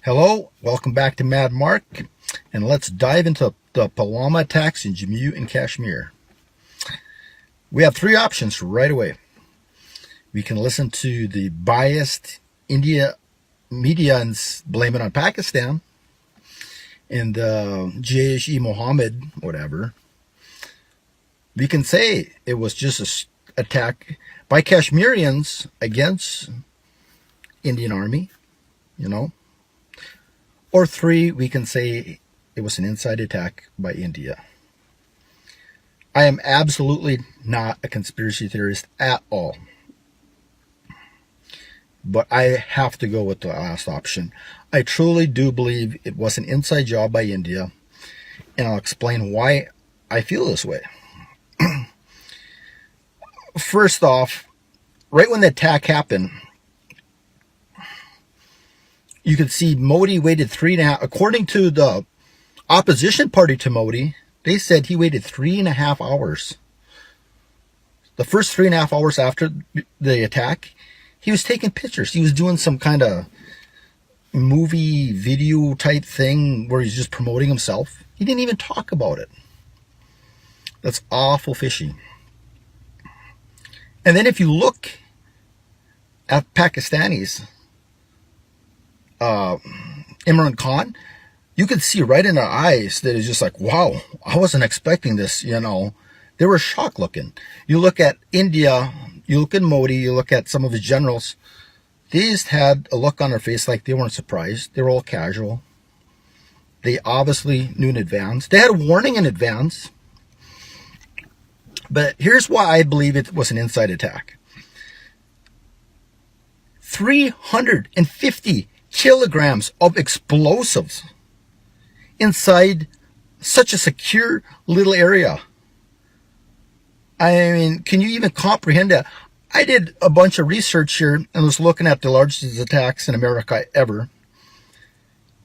Hello, welcome back to Mad Mark, and let's dive into the Pulwama attacks in Jammu and Kashmir. We have three options right away. We can listen to the biased India media and blame it on Pakistan, and Jaish-e Mohammed, whatever. We can say it was just an attack by Kashmirians against Indian army, Or three, we can say it was an inside attack by India. I am absolutely not a conspiracy theorist at all. But I have to go with the last option. I truly do believe it was an inside job by India, and I'll explain why I feel this way. First off, right when the attack happened, you could see Modi waited 3.5, according to the opposition party to Modi, they said he waited 3.5 hours. The first 3.5 hours after the attack, he was taking pictures. He was doing some kind of movie video type thing where he's just promoting himself. He didn't even talk about it. That's awful fishy. And then if you look at Pakistanis, Imran Khan, you could see right in their eyes that it's just like, wow, I wasn't expecting this, They were shocked looking. You look at India, you look at Modi, you look at some of his generals, they just had a look on their face like they weren't surprised. They were all casual. They obviously knew in advance. They had a warning in advance. But here's why I believe it was an inside attack. 350 kilograms of explosives inside such a secure little area. I mean, can you even comprehend that? I did a bunch of research here and was looking at the largest attacks in America ever.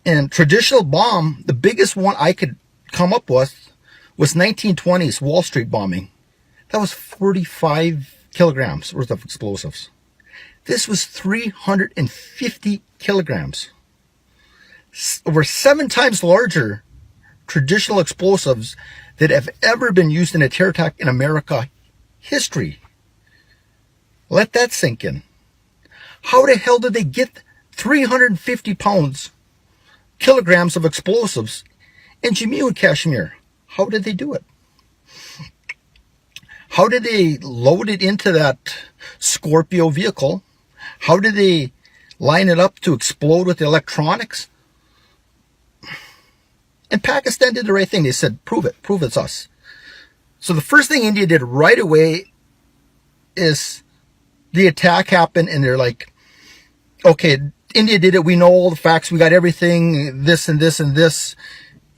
And traditional bomb, the biggest one I could come up with was 1920s Wall Street bombing. That was 45 kilograms worth of explosives. This was 350 kilograms. Over 7 times larger traditional explosives that have ever been used in a terror attack in America history. Let that sink in. How the hell did they get 350 kilograms of explosives in Jammu and Kashmir? How did they do it? How did they load it into that Scorpio vehicle? How did they line it up to explode with the electronics? And Pakistan did the right thing. They said, prove it's us. So the first thing India did right away is the attack happened and they're like, okay, India did it. We know all the facts. We got everything, this and this and this.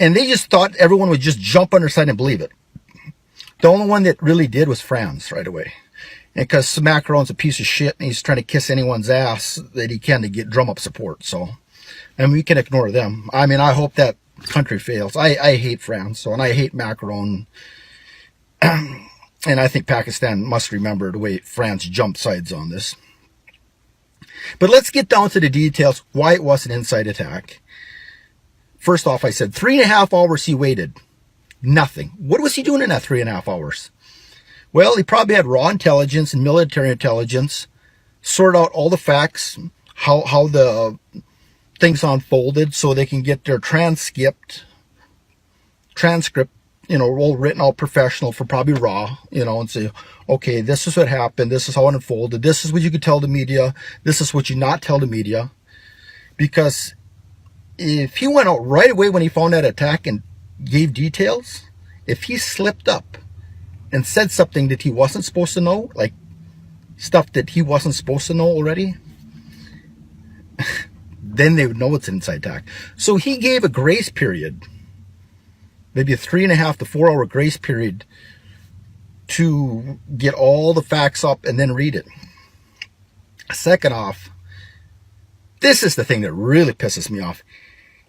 And they just thought everyone would just jump on their side and believe it. The only one that really did was France right away. And because Macron's a piece of shit and he's trying to kiss anyone's ass that he can to get drum up support. So, and we can ignore them. I mean, I hope that country fails. I hate France, and I hate Macron. And I think Pakistan must remember the way France jumped sides on this. But let's get down to the details, why it was an inside attack. First off, I said 3.5 hours he waited. Nothing. What was he doing in that 3.5 hours? Well, he probably had raw intelligence and military intelligence, sort out all the facts, how the things unfolded so they can get their transcript, all written, all professional for probably raw, and say, okay, this is what happened. This is how it unfolded. This is what you could tell the media. This is what you not tell the media. Because if he went out right away when he found that attack and gave details, if he slipped up and said something that he wasn't supposed to know, like stuff that he wasn't supposed to know already, then they would know it's an inside attack. So he gave a grace period, maybe a 3.5 to 4 hour grace period to get all the facts up and then read it. Second off, this is the thing that really pisses me off.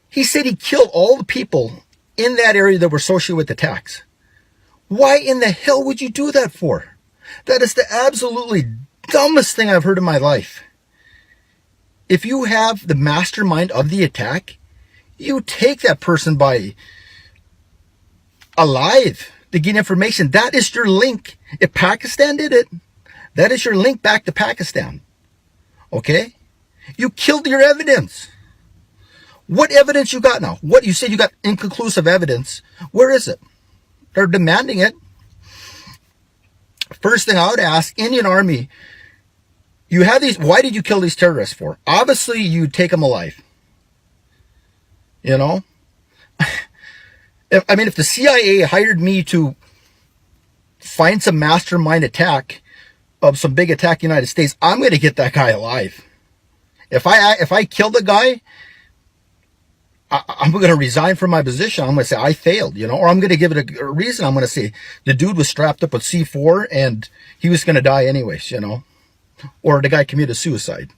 He said he killed all the people in that area that were associated with the attacks. Why in the hell would you do that for? That is the absolutely dumbest thing I've heard in my life. if you have the mastermind of the attack, you take that person by alive to get information. That is your link. If Pakistan did it, that is your link back to Pakistan. Okay? You killed your evidence. What evidence you got now? What you said you got inconclusive evidence. Where is it? They're demanding it. First thing I would ask, Indian Army, you have these, why did you kill these terrorists for? Obviously, you take them alive. You know? If the CIA hired me to find some mastermind attack of some big attack in the United States, I'm going to get that guy alive. If I kill the guy, I'm going to resign from my position. I'm going to say I failed, or I'm going to give it a reason. I'm going to say the dude was strapped up with C4 and he was going to die anyways, or the guy committed suicide.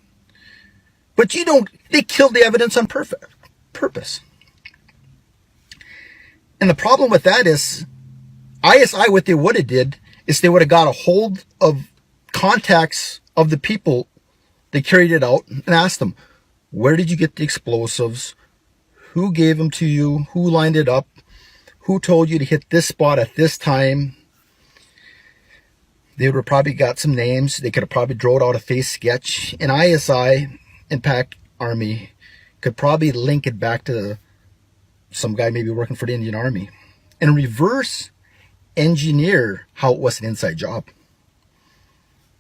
But they killed the evidence on purpose. And the problem with that is ISI, what they would have did is they would have got a hold of contacts of the people that carried it out and asked them, where did you get the explosives? Who gave them to you? Who lined it up? Who told you to hit this spot at this time? They would have probably got some names. They could have probably drawn out a face sketch. And ISI and Pac Army could probably link it back to some guy maybe working for the Indian Army and reverse engineer how it was an inside job.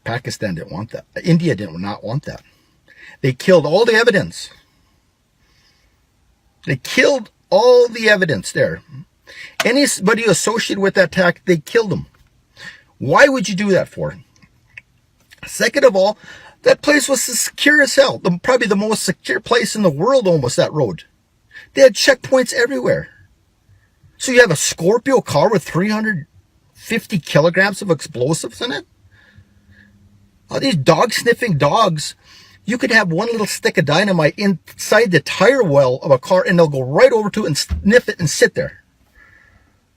Pakistan didn't want that. India did not want that. They killed all the evidence. They killed all the evidence there. Anybody associated with that attack, they killed them. Why would you do that for? Second of all, that place was secure as hell. Probably the most secure place in the world, almost, that road. They had checkpoints everywhere. So you have a Scorpio car with 350 kilograms of explosives in it? All these dog-sniffing dogs, you could have one little stick of dynamite inside the tire well of a car and they'll go right over to it and sniff it and sit there.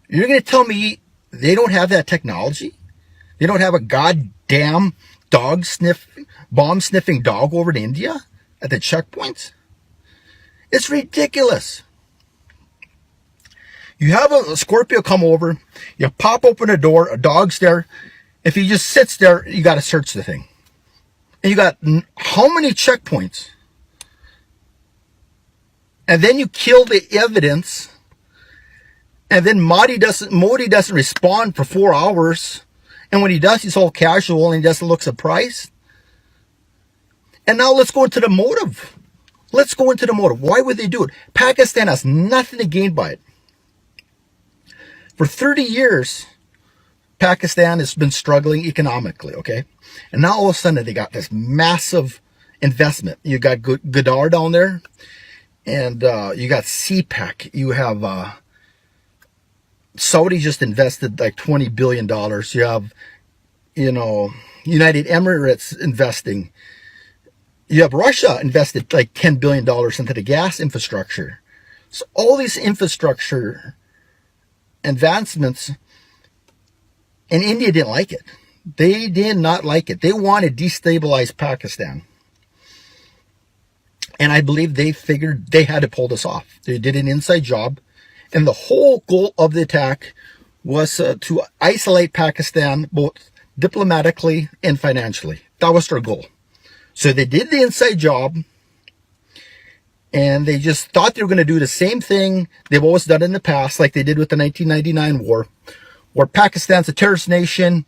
You're going to tell me they don't have that technology? They don't have a goddamn bomb-sniffing dog over in India at the checkpoints? It's ridiculous. You have a Scorpio come over, you pop open a door, a dog's there. If he just sits there, you got to search the thing. And you got how many checkpoints? And then you kill the evidence. And then Modi doesn't respond for 4 hours. And when he does, he's all casual and he doesn't look surprised. And now let's go into the motive. Why would they do it? Pakistan has nothing to gain by it. For 30 years, Pakistan has been struggling economically, okay? And now all of a sudden they got this massive investment. You got Gadar down there, and you got CPEC. You have Saudi just invested like $20 billion. You have, United Emirates investing. You have Russia invested like $10 billion into the gas infrastructure. So all these infrastructure advancements, and India didn't like it. They did not like it. They wanted to destabilize Pakistan. And I believe they figured they had to pull this off. They did an inside job. And the whole goal of the attack was to isolate Pakistan, both diplomatically and financially. That was their goal. So they did the inside job, and they just thought they were going to do the same thing they've always done in the past, like they did with the 1999 war, where Pakistan's a terrorist nation,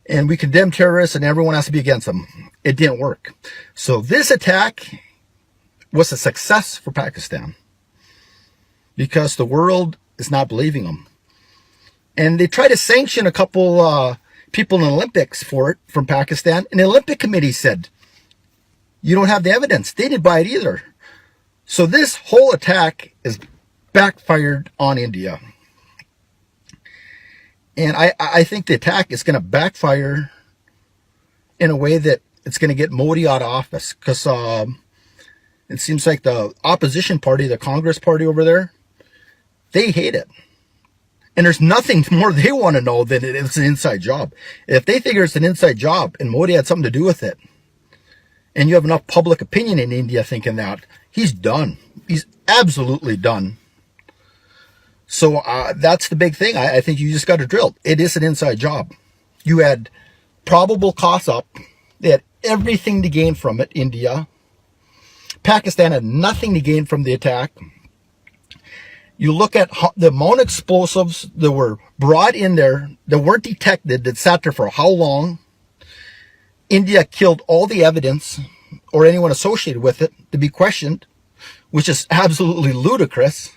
and we condemn terrorists, and everyone has to be against them. It didn't work. So this attack was a success for Pakistan, because the world is not believing them. And they tried to sanction a couple people in the Olympics for it from Pakistan, and the Olympic Committee said, you don't have the evidence. They didn't buy it either. So this whole attack is backfired on India. And I think the attack is going to backfire in a way that it's going to get Modi out of office. Because it seems like the opposition party, the Congress party over there, they hate it. And there's nothing more they want to know than it's an inside job. If they figure it's an inside job and Modi had something to do with it, and you have enough public opinion in India thinking that, he's done. He's absolutely done. So that's the big thing. I think you just got to drill. It is an inside job. You had probable costs up. They had everything to gain from it, India. Pakistan had nothing to gain from the attack. You look at the amount of explosives that were brought in there that weren't detected, that sat there for how long. India killed all the evidence or anyone associated with it to be questioned, which is absolutely ludicrous.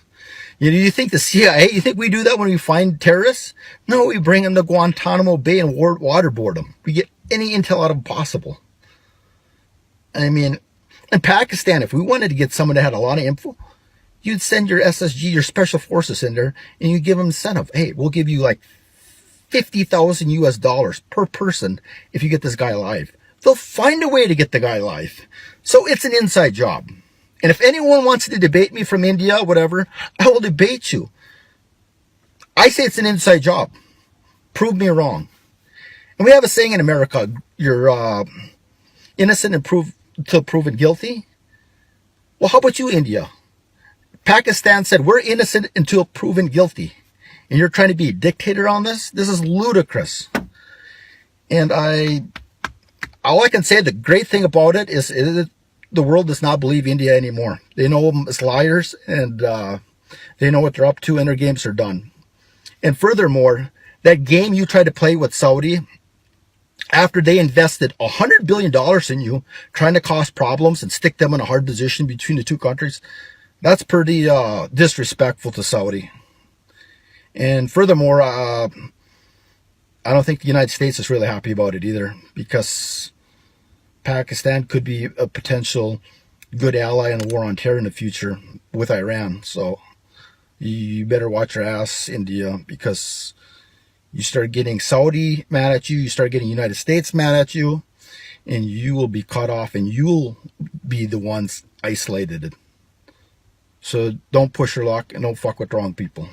You think the CIA, you think we do that when we find terrorists? No, we bring them to Guantanamo Bay and waterboard them. We get any intel out of them possible. I mean, in Pakistan, if we wanted to get someone that had a lot of info, you'd send your SSG, your special forces in there, and you give them incentive. Hey, we'll give you like $50,000 per person if you get this guy alive. They'll find a way to get the guy alive. So it's an inside job. And if anyone wants to debate me from India, whatever, I will debate you. I say it's an inside job. Prove me wrong. And we have a saying in America, you're innocent until proven guilty. Well, how about you, India? Pakistan said, we're innocent until proven guilty. And you're trying to be a dictator on this? This is ludicrous. And all I can say, the great thing about it is the world does not believe India anymore. They know them as liars, and they know what they're up to, and their games are done. And furthermore, that game you tried to play with Saudi, after they invested $100 billion in you, trying to cause problems and stick them in a hard position between the two countries, that's pretty disrespectful to Saudi. And furthermore, I don't think the United States is really happy about it either, because Pakistan could be a potential good ally in a war on terror in the future with Iran. So you better watch your ass, India, because you start getting Saudi mad at you, you start getting United States mad at you, and you will be cut off, and you'll be the ones isolated. So don't push your luck and don't fuck with the wrong people.